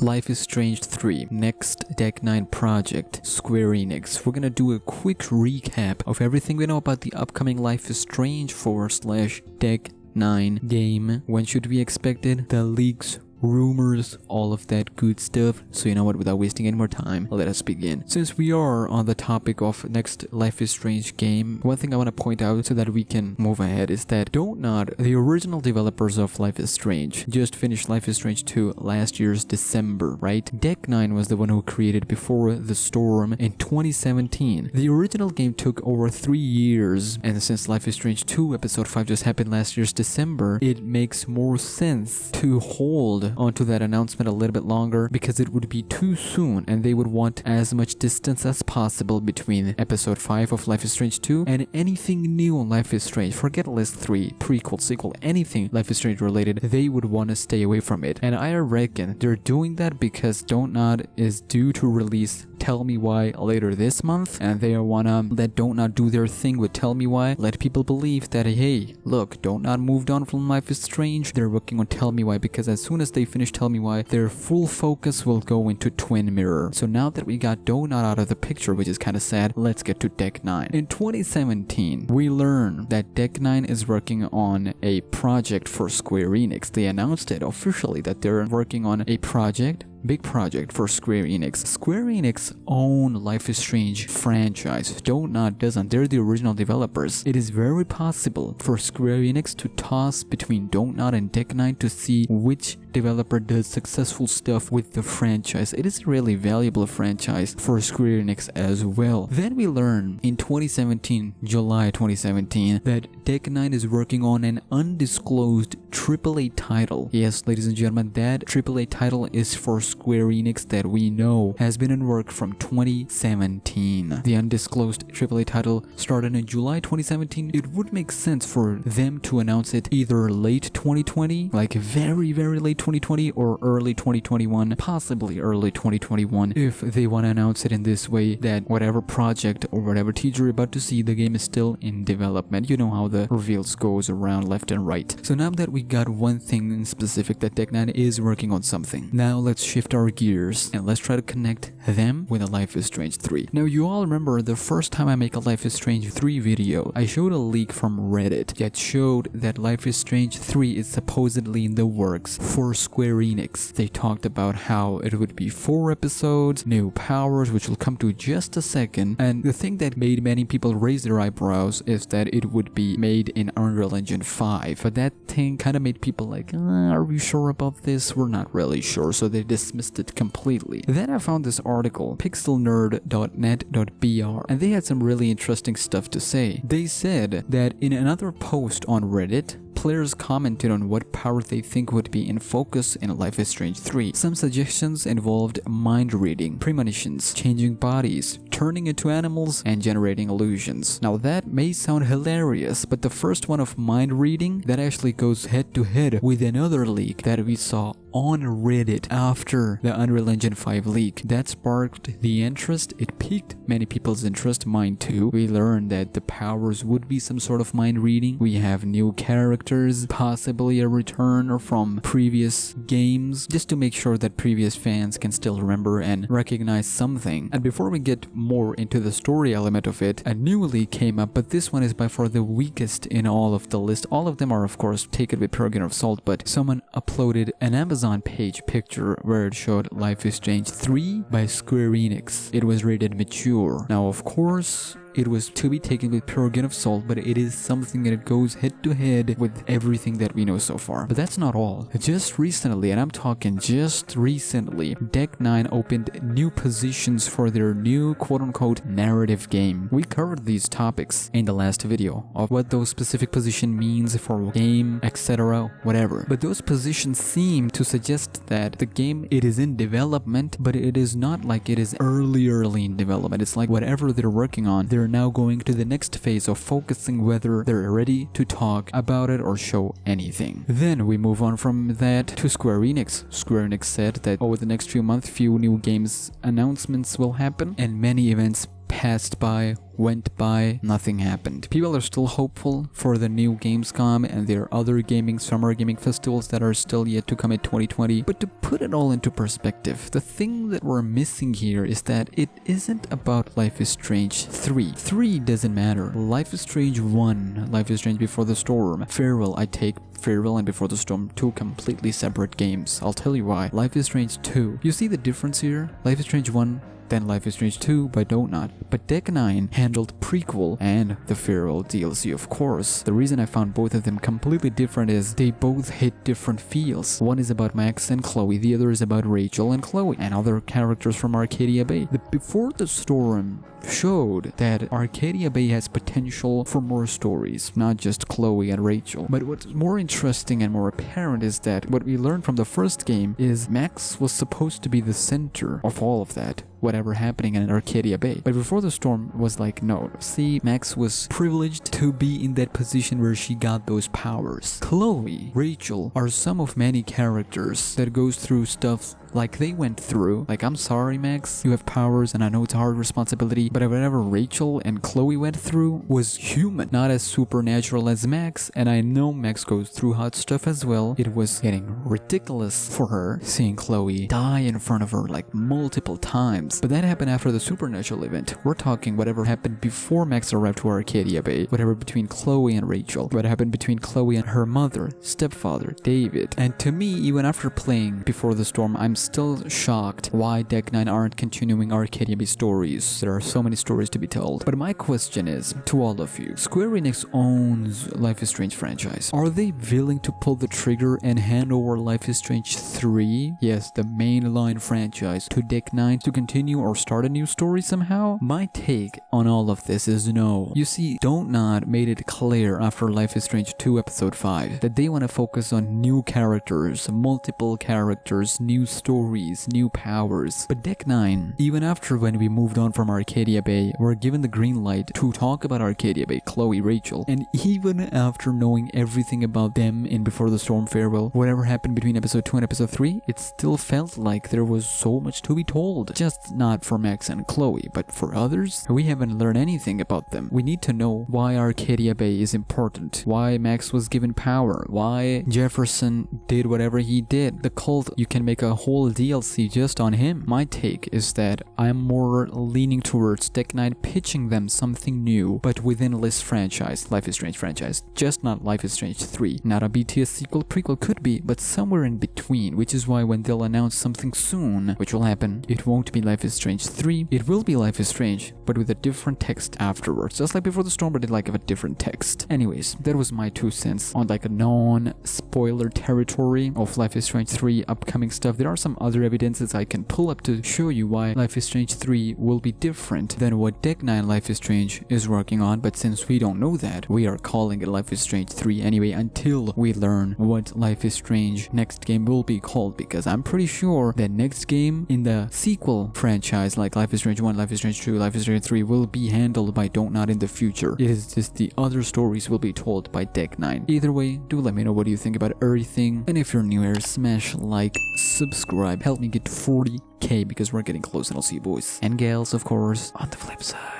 Life is Strange 3, next Deck 9 project, Square Enix. We're gonna do a quick recap of everything we know about the upcoming Life is Strange 4/Deck 9 game. When should we expect it? The leaks, rumors, all of that good stuff. So you know what, without wasting any more time, let us begin. Since we are on the topic of next Life is Strange game, one thing I want to point out so that we can move ahead is that DONTNOD, the original developers of Life is Strange, just finished Life is Strange 2 last year's December, right? Deck 9 was the one who created Before the Storm in 2017. The original game took over 3 years, and since Life is Strange 2 episode 5 just happened last year's December, it makes more sense to hold onto that announcement a little bit longer, because it would be too soon and they would want as much distance as possible between episode 5 of Life is Strange 2 and anything new on Life is Strange. Forget List 3, prequel, sequel, anything Life is Strange related, they would want to stay away from it. And I reckon they're doing that because DONTNOD is due to release Tell Me Why later this month, and they wanna let DONTNOD do their thing with Tell Me Why, let people believe that, hey, look, DONTNOD moved on from Life is Strange, they're working on Tell Me Why, because as soon as they finish Tell Me Why, their full focus will go into Twin Mirror. So now that we got DONTNOD out of the picture, which is kind of sad, let's get to Deck 9. In 2017, we learn that Deck 9 is working on a project for Square Enix. They announced it officially that they're working on a big project for Square Enix. Square Enix own Life is Strange franchise. DONTNOD doesn't. They're the original developers. It is very possible for Square Enix to toss between DONTNOD and Deck 9 to see which developer does successful stuff with the franchise. It is a really valuable franchise for Square Enix as well. Then we learn in July 2017, that Deck 9 is working on an undisclosed AAA title. Yes, ladies and gentlemen, that AAA title is for Square Enix that we know has been in work from 2017. The undisclosed AAA title started in July 2017. It would make sense for them to announce it either late 2020, like very, very late 2020, or early 2021, possibly early 2021, if they want to announce it in this way, that whatever project or whatever teaser you're about to see, the game is still in development. You know how the reveals goes around left and right. So now that we got one thing in specific, that Deck 9 is working on something, now let's shift our gears and let's try to connect them with a Life is Strange 3. Now you all remember the first time I make a Life is Strange 3 video, I showed a leak from Reddit that showed that Life is Strange 3 is supposedly in the works for Square Enix. They talked about how it would be 4 episodes, new powers, which we'll come to just a second, and the thing that made many people raise their eyebrows is that it would be made in Unreal Engine 5, but that thing kind of made people like, are we sure about this? We're not really sure, so they dismissed it completely. Then I found this article, pixelnerd.net.br, and they had some really interesting stuff to say. They said that in another post on Reddit, players commented on what power they think would be in focus in Life is Strange 3. Some suggestions involved mind reading, premonitions, changing bodies, turning into animals, and generating illusions. Now that may sound hilarious, but the first one of mind reading, that actually goes head to head with another leak that we saw on Reddit after the Unreal Engine 5 leak. That sparked the interest. It piqued many people's interest, mine too. We learned that the powers would be some sort of mind reading. We have new characters, possibly a return from previous games, just to make sure that previous fans can still remember and recognize something. And before we get more into the story element of it, a new leak came up, but this one is by far the weakest in all of the list. All of them are, of course, taken with pure grain of salt, but someone uploaded an Amazon page picture where it showed Life is Strange 3 by Square Enix. It was rated mature. Now, of course, it was to be taken with pure grain of salt, but it is something that it goes head to head with everything that we know so far. But that's not all. Just recently, and I'm talking just recently, Deck 9 opened new positions for their new quote-unquote narrative game. We covered these topics in the last video of what those specific position means for game, etc., whatever. But those positions seem to suggest that the game, it is in development, but it is not like it is early in development. It's like whatever they're working on, they're now going to the next phase of focusing whether they're ready to talk about it or show anything. Then we move on from that to Square Enix. Square Enix said that over the next few months, few new games announcements will happen and many events passed by, went by, nothing happened. People are still hopeful for the new Gamescom and their other summer gaming festivals that are still yet to come in 2020. But to put it all into perspective, the thing that we're missing here is that it isn't about Life is Strange 3. 3 doesn't matter. Life is Strange 1, Life is Strange Before the Storm, Farewell, I take Farewell and Before the Storm, two completely separate games. I'll tell you why. Life is Strange 2. You see the difference here? Life is Strange 1, then Life is Strange 2 by DONTNOD. But Deck 9 handled prequel and the Farewell DLC, of course. The reason I found both of them completely different is they both hit different feels. One is about Max and Chloe, the other is about Rachel and Chloe, and other characters from Arcadia Bay. The Before the Storm showed that Arcadia Bay has potential for more stories, not just Chloe and Rachel. But what's more interesting and more apparent is that what we learned from the first game is Max was supposed to be the center of all of that, whatever happening in Arcadia Bay. But Before the Storm was like, no, see, Max was privileged to be in that position where she got those powers. Chloe, Rachel are some of many characters that goes through stuff like they went through. Like, I'm sorry, Max, you have powers and I know it's a hard responsibility, but whatever Rachel and Chloe went through was human, not as supernatural as Max. And I know Max goes through hot stuff as well. It was getting ridiculous for her seeing Chloe die in front of her like multiple times. But that happened after the supernatural event. We're talking whatever happened before Max arrived to Arcadia Bay, whatever between Chloe and Rachel, what happened between Chloe and her mother, stepfather, David. And to me, even after playing Before the Storm, I'm still shocked why Deck 9 aren't continuing Arcadia Bay stories. There are so many stories to be told. But my question is, to all of you, Square Enix owns Life is Strange franchise. Are they willing to pull the trigger and hand over Life is Strange 3, yes, the mainline franchise, to Deck 9 to continue or start a new story somehow? My take on all of this is no. You see, DONTNOD made it clear after Life is Strange 2 episode 5 that they want to focus on new characters, multiple characters, new stories, new powers. But Deck 9, even after when we moved on from Arcadia Bay, were given the green light to talk about Arcadia Bay, Chloe, Rachel, and even after knowing everything about them in Before the Storm, Farewell, whatever happened between episode 2 and episode 3, it still felt like there was so much to be told. Just not for Max and Chloe, but for others, we haven't learned anything about them. We need to know why Arcadia Bay is important, why Max was given power, why Jefferson did whatever he did. The cult, you can make a whole DLC just on him. My take is that I'm more leaning towards Deck 9 pitching them something new, but within this franchise, Life is Strange franchise, just not Life is Strange 3. Not a BTS sequel, prequel could be, but somewhere in between, which is why when they'll announce something soon, which will happen, it won't be Life is Strange 3, it will be Life is Strange, but with a different text afterwards, just like Before the Storm, but it like a different text. Anyways, that was my 2 cents on like a non-spoiler territory of Life is Strange 3 upcoming stuff. There are some other evidences I can pull up to show you why Life is Strange 3 will be different than what Deck 9 Life is Strange is working on, but since we don't know that, we are calling it Life is Strange 3 anyway until we learn what Life is Strange next game will be called, because I'm pretty sure that next game in the sequel franchise like Life is Strange 1, Life is Strange 2, Life is Strange 3 will be handled by DONTNOD in the future. It is just the other stories will be told by Deck 9. Either way, do let me know what you think about everything, and if you're new here, smash like, subscribe, help me get to 40k because we're getting close, and I'll see you boys and gals, of course, on the flip side.